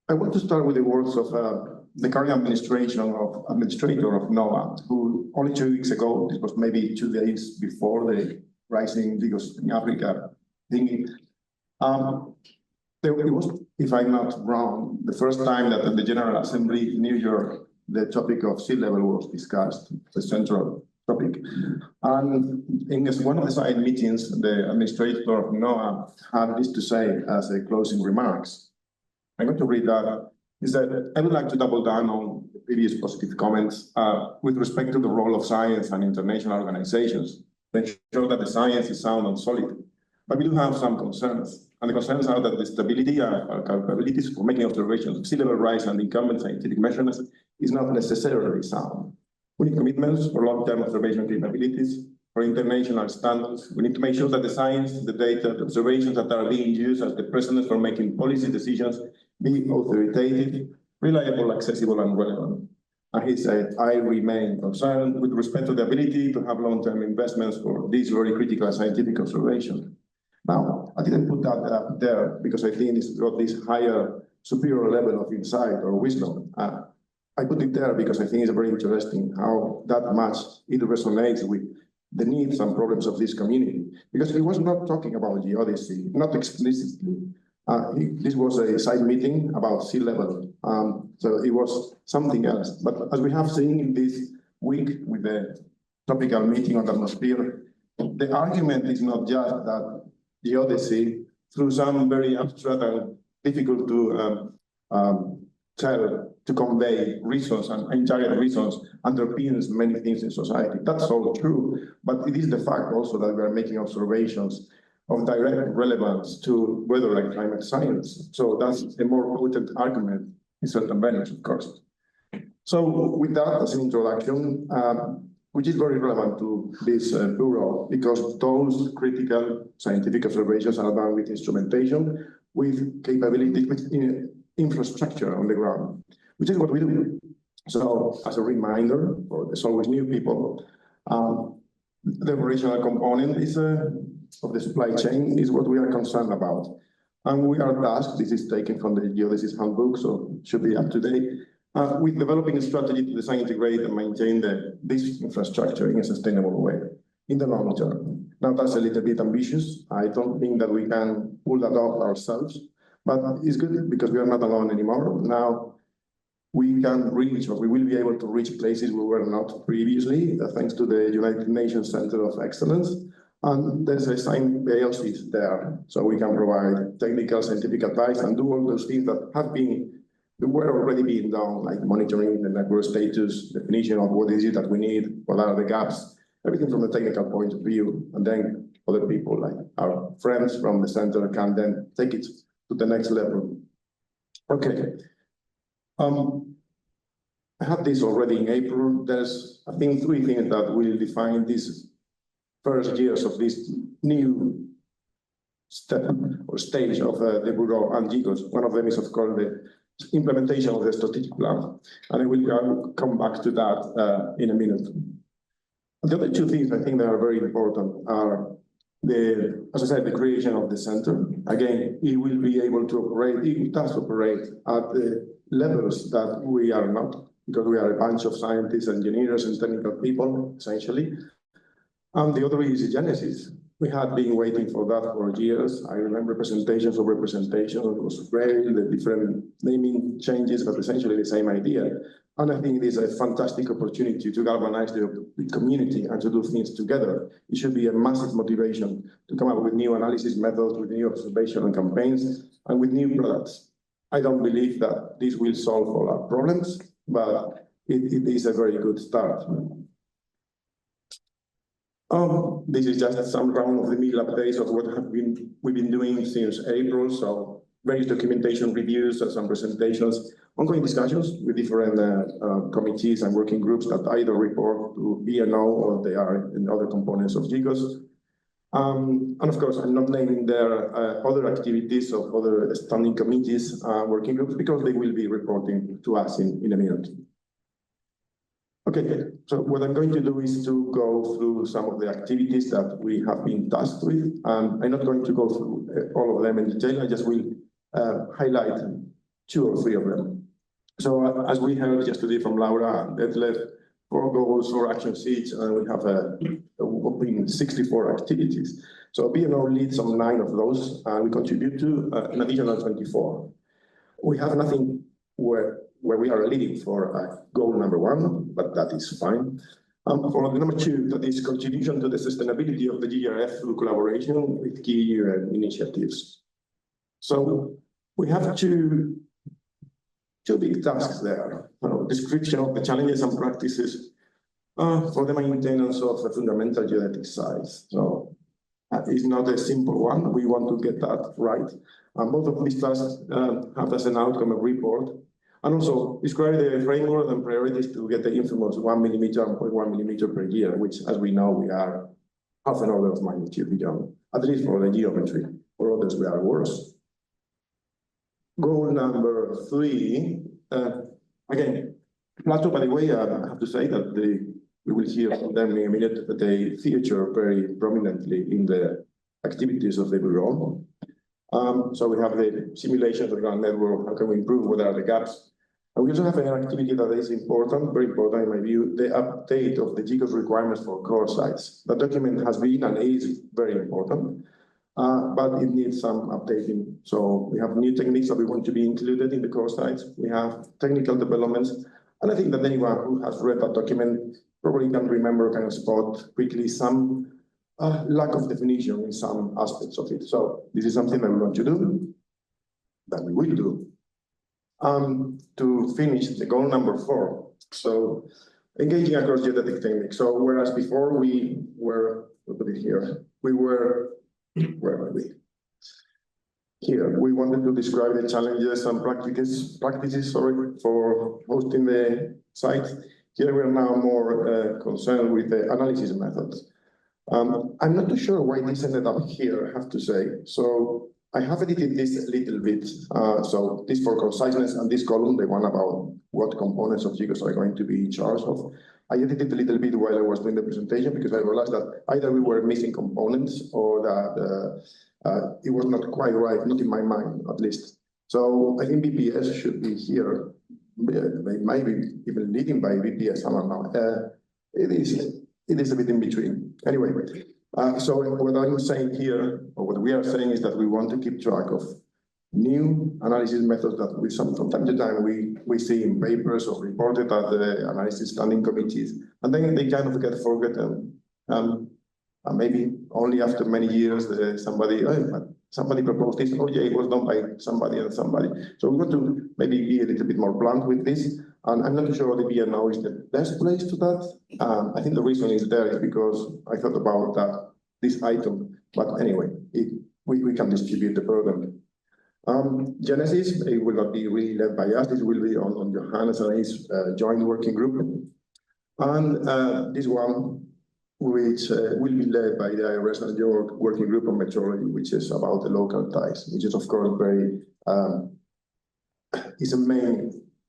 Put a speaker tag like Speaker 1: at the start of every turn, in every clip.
Speaker 1: I want to start with the words of the current administrator of NOAA, who only 2 weeks ago, this was maybe 2 days before the rising GGOS in Africa thingy, it was, if I'm not wrong, the first time that at the General Assembly in New York, the topic of sea level was discussed, the central topic. And in one of the side meetings, the administrator of NOAA had this to say as a closing remarks. I'm going to read that. Is that I would like to double down on the previous positive comments with respect to the role of science and international organizations to ensure that the science is sound and solid. But we do have some concerns. And the concerns are that the stability and our capabilities for making observations of sea level rise and incumbent scientific measurements is not necessarily sound. We need commitments for long-term observation capabilities, for international standards. We need to make sure that the science, the data, the observations that are being used as the precedent for making policy decisions be authoritative, reliable, accessible, and relevant. And he said, I remain concerned with respect to the ability to have long-term investments for these very critical scientific observations. Now, I didn't put that up there because I think it's got this higher, superior level of insight or wisdom. I put it there because I think it's very interesting how that much it resonates with the needs and problems of this community. Because he was not talking about geodesy, not explicitly. This was a side meeting about sea level. So it was something else. But as we have seen in this week with the topical meeting on the atmosphere, the argument is not just that geodesy, through some very abstract and difficult to convey reasons and indirect reasons, underpins many things in society. That's all true, but it is the fact also that we are making observations of direct relevance to weather and climate science. So that's a more potent argument in certain venues, of course. So with that as an introduction, which is very relevant to this bureau, because those critical scientific observations are done with instrumentation, with capability, with infrastructure on the ground, which is what we do. So as a reminder, for there's always new people, the operational component is of the supply chain is what we are concerned about. And we are tasked, this is taken from the Geodesy handbook, so it should be up to date, with developing a strategy to design, integrate, and maintain this infrastructure in a sustainable way in the long term. Now, that's a little bit ambitious. I don't think that we can pull that off ourselves, but it's good because we are not alone anymore. Now, we can reach, or we will be able to reach places we were not previously, thanks to the United Nations Center of Excellence. And there's a signed ALCs there, so we can provide technical, scientific advice and do all those things that were already being done, like monitoring the network status, definition of what is it that we need, what are the gaps, everything from a technical point of view. And then other people, like our friends from the center, can then take it to the next level. Okay. I had this already in April. There's, I think, 3 things that will define these first years of this new step or stage of the Bureau and GGOS. One of them is, of course, the implementation of the strategic plan. And I will come back to that in a minute. The other 2 things I think that are very important are as I said, the creation of the center. Again, it will be able to operate, it does operate at the levels that we are not, because we are a bunch of scientists, engineers, and technical people, essentially. And the other is Genesis. We had been waiting for that for years. I remember presentations of representation. It was great, the different naming changes, but essentially the same idea. And I think it is a fantastic opportunity to galvanize the community and to do things together. It should be a massive motivation to come up with new analysis methods, with new observation and campaigns, and with new products. I don't believe that this will solve all our problems, but it is a very good start. This is just some round-of-the-mill updates of what we've been doing since April. So various documentation reviews and some presentations, ongoing discussions with different committees and working groups that either report to BNO or they are in other components of GGOS. And of course, I'm not naming their other activities of other standing committees, working groups, because they will be reporting to us in a minute. Okay, so what I'm going to do is to go through some of the activities that we have been tasked with. I'm not going to go through all of them in detail. I just will highlight 2 or 3 of them. So as we heard yesterday from Laura, that left 4 goals, 4 action sheets, and we have a whopping 64 activities. So BNO leads on 9 of those, and we contribute to an additional 24. We have nothing where we are leading for goal number 1, but that is fine. For the number 2, that is contribution to the sustainability of the GRF through collaboration with key initiatives. So we have two big tasks there. Description of the challenges and practices for the maintenance of a fundamental geodetic sites. So it's not a simple one. We want to get that right. And both of these tasks have as an outcome a report. And also describe the framework and priorities to get the infamous 1 millimeter and 0.1 millimeter per year, which, as we know, we are half an order of magnitude beyond, at least for the geometry. For others, we are worse. Goal number 3, again, Plato, by the way, I have to say that we will hear from them in a minute, that they feature very prominently in the activities of the Bureau. So we have the simulations of the ground network, how can we improve, what are the gaps. And we also have an activity that is important, very important in my view, the update of the GGOS requirements for core sites. The document has been and is very important, but it needs some updating. So we have new techniques that we want to be included in the core sites. We have technical developments, and I think that anyone who has read that document probably can remember, can spot quickly some lack of definition in some aspects of it. So this is something that we want to do, that we will do. To finish, the goal number 4. So engaging across geodetic techniques. So whereas before we were, we'll put it here, we were, where are we? Here, we wanted to describe the challenges and practices for hosting the site. Here we are now more concerned with the analysis methods. I'm not too sure why this ended up here, I have to say. So I have edited this a little bit. So this for conciseness, and this column, the one about what components of GGOS are going to be in charge of. I edited a little bit while I was doing the presentation because I realized that either we were missing components or that it was not quite right, not in my mind at least. So I think BPS should be here. They might be even leading by BPS, I don't know. It is a bit in between. Anyway, so what I'm saying here, or what we are saying, is that we want to keep track of new analysis methods that we from time to time we see in papers or reported at the analysis standing committees, and then they kind of get forgotten. And maybe only after many years somebody proposed this. Oh yeah, it was done by somebody and somebody. So we want to maybe be a little bit more blunt with this. And I'm not sure the BNO is the best place to that. I think the reason is there is because I thought about this item. But anyway, we can distribute the burden. Genesis, it will not be really led by us. This will be on Johannes and his joint working group. And this one, which will be led by the IRS and your working group on metrology, which is about the local ties, which is of course very,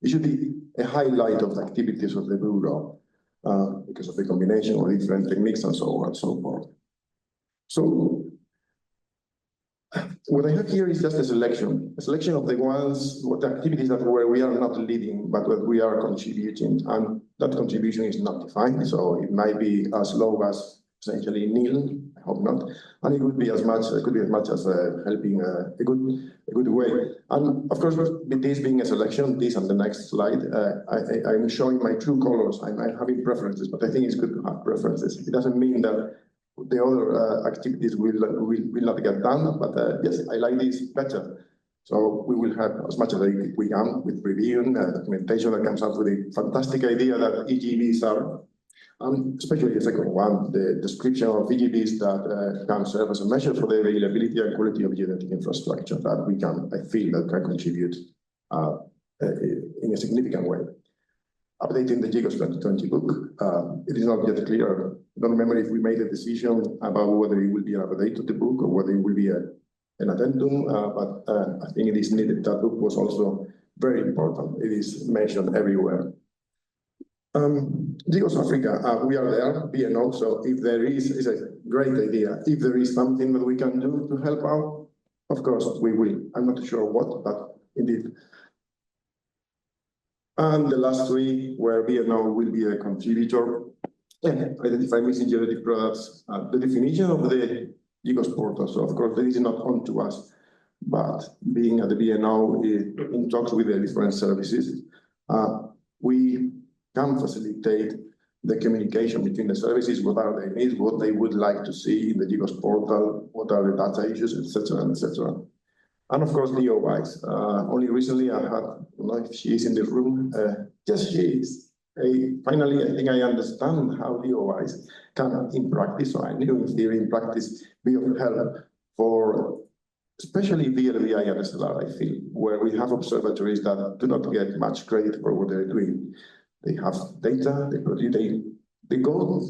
Speaker 1: it should be a highlight of the activities of the Bureau because of the combination of different techniques and so on and so forth. So what I have here is just a selection of the ones, what the activities where we are not leading, but where we are contributing, and that contribution is not defined. So it might be as low as essentially nil. I hope not, and it could be as much as helping a good way. And of course, with this being a selection, this and the next slide, I'm showing my true colors. I'm having preferences, but I think it's good to have preferences. It doesn't mean that the other activities will not get done, but yes, I like this better. So we will have as much as we can with reviewing documentation that comes out with a fantastic idea that EGVs are, especially the second one, the description of EGVs that can serve as a measure for the availability and quality of geodetic infrastructure that we can, I feel, that can contribute in a significant way. Updating the GGOS 2020 book, it is not yet clear. I don't remember if we made a decision about whether it will be an update to the book or whether it will be an addendum, but I think it is needed. That book was also very important. It is mentioned everywhere. GGOS Africa, we are there, BNO, so if there is a great idea. If there is something that we can do to help out, of course we will. I'm not sure what, but indeed. And the last three, where BNO will be a contributor, identify missing geodetic products, the definition of the GGOS portal. So of course, this is not on to us, but being at the BNO in talks with the different services, we can facilitate the communication between the services, what are their needs, what they would like to see in the GGOS portal, what are the data issues, etc., etc. And of course, DOIs. Only recently I had, I don't know if she is in the room. Yes, she is. Finally, I think I understand how DOIs can, in practice, so I knew in theory, in practice, be of help for especially VLBI and SLR, I feel, where we have observatories that do not get much credit for what they're doing. They have data, they go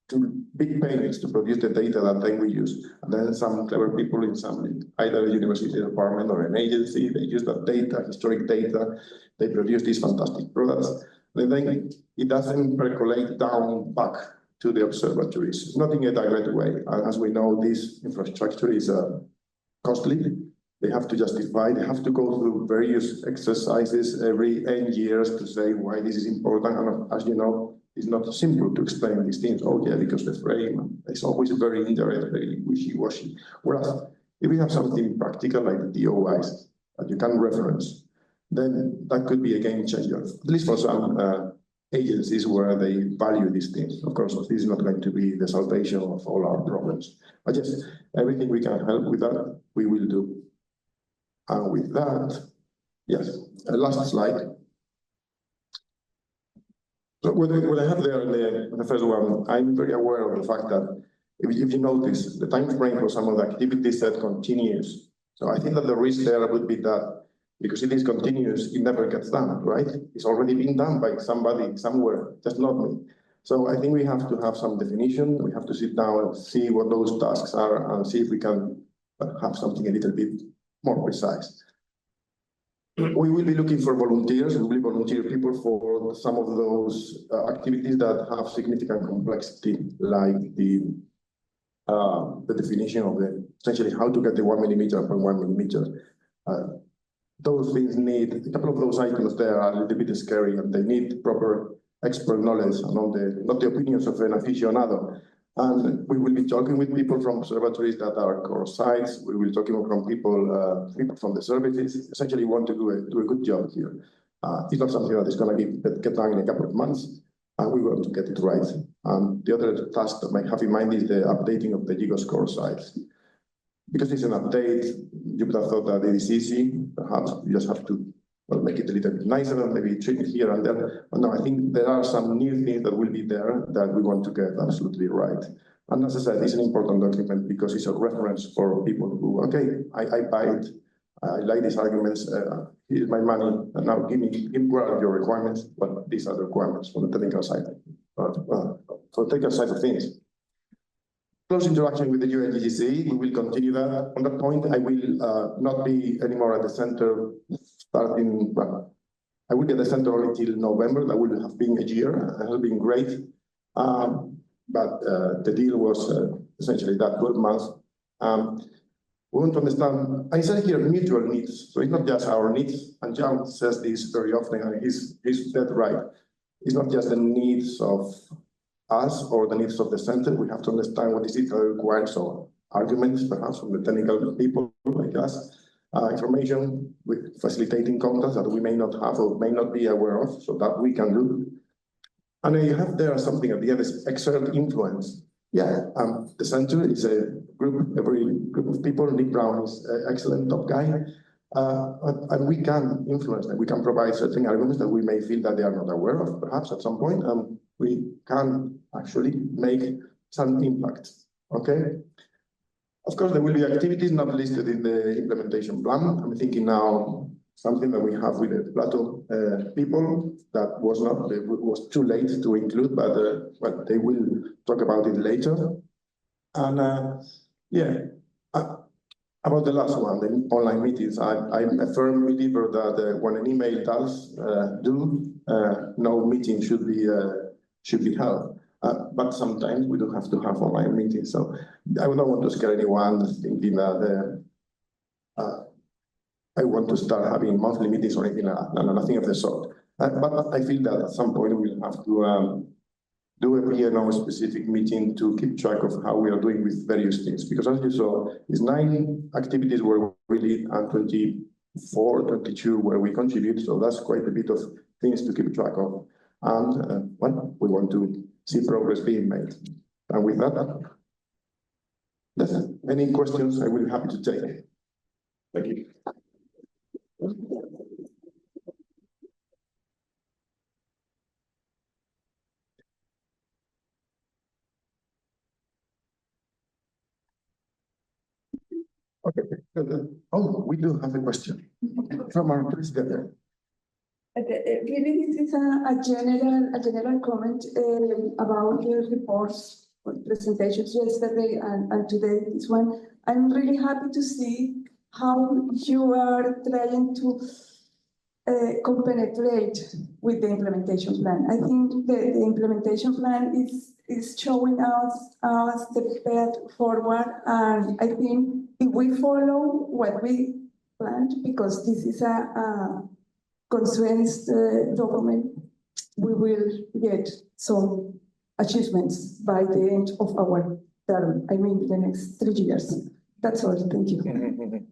Speaker 1: to big payments to produce the data that then we use. And then some clever people in some, either a university department or an agency, they use that data, historic data, they produce these fantastic products. And then it doesn't percolate down back to the observatories, not in a direct way. And as we know, this infrastructure is costly. They have to justify, they have to go through various exercises every N years to say why this is important. And as you know, it's not simple to explain these things. Oh yeah, because the frame is always very indirect, very wishy-washy. Whereas if we have something practical like the DOIs that you can reference, then that could be a game changer, at least for some agencies where they value these things. Of course, this is not going to be the salvation of all our problems. But yes, everything we can help with that, we will do. And with that, yes, last slide. So what I have there in the first one, I'm very aware of the fact that if you notice, the time frame for some of the activities that continues. So I think that the risk there would be that because it is continuous, it never gets done, right? It's already been done by somebody somewhere, just not me. So I think we have to have some definition. We have to sit down and see what those tasks are and see if we can have something a little bit more precise. We will be looking for volunteers. We will volunteer people for some of those activities that have significant complexity, like the definition of essentially how to get the 1 millimeter per 1 millimeter. Those things need, a couple of those items there are a little bit scary and they need proper expert knowledge and not the opinions of an aficionado. And we will be talking with people from observatories that are core sites. We will be talking from people from the services. Essentially, we want to do a good job here. It's not something that is going to get done in a couple of months, and we want to get it right. The other task that I might have in mind is the updating of the GGOS core sites. Because it's an update, you would have thought that it is easy. Perhaps you just have to make it a little bit nicer and maybe trim it here and there. But no, I think there are some new things that will be there that we want to get absolutely right. And as I said, it's an important document because it's a reference for people who, okay, I buy it, I like these arguments, here's my money, and now give me what are your requirements, but these are the requirements from the technical side, for the technical side of things. Close interaction with the GGOS, we will continue that. On that point, I will not be anymore at the center starting, well, I will be at the center only till November. That would have been a year. It has been great. But the deal was essentially that 12 months. We want to understand, I said here, mutual needs. So it's not just our needs, and John says this very often, and he's dead right. It's not just the needs of us or the needs of the center. We have to understand what is it that requires, so arguments perhaps from the technical people like us, information with facilitating contacts that we may not have or may not be aware of, so that we can do. And you have there something at the end, is exert influence. Yeah, the center is a very group of people. Nick Brown is an excellent top guy. And we can influence them. We can provide certain arguments that we may feel that they are not aware of, perhaps at some point. We can actually make some impact, okay? Of course, there will be activities not listed in the implementation plan. I'm thinking now something that we have with the Plato people that was too late to include, but well, they will talk about it later. And yeah, about the last one, the online meetings, I'm a firm believer that when an email does no meeting should be held. But sometimes we do have to have online meetings. So I would not want to scare anyone thinking that I want to start having monthly meetings or anything like that. No, nothing of the sort. But I feel that at some point we'll have to do a P&O specific meeting to keep track of how we are doing with various things. Because as you saw, it's 9 activities where we lead and 24, 22 where we contribute. So that's quite a bit of things to keep track of. And well, we want to see progress being made. And with that, yes, any questions I will be happy to take. Thank you. Okay. Oh, we do have a question from our president.
Speaker 2: Really, this is a general comment about the reports or presentations yesterday and today. This one, I'm really happy to see how you are trying to compenetrate with the implementation plan. I think the implementation plan is showing us the path forward, and I think if we follow what we planned, because this is a constraints document, we will get some achievements by the end of our term. I mean, the next 3 years. That's all. Thank you.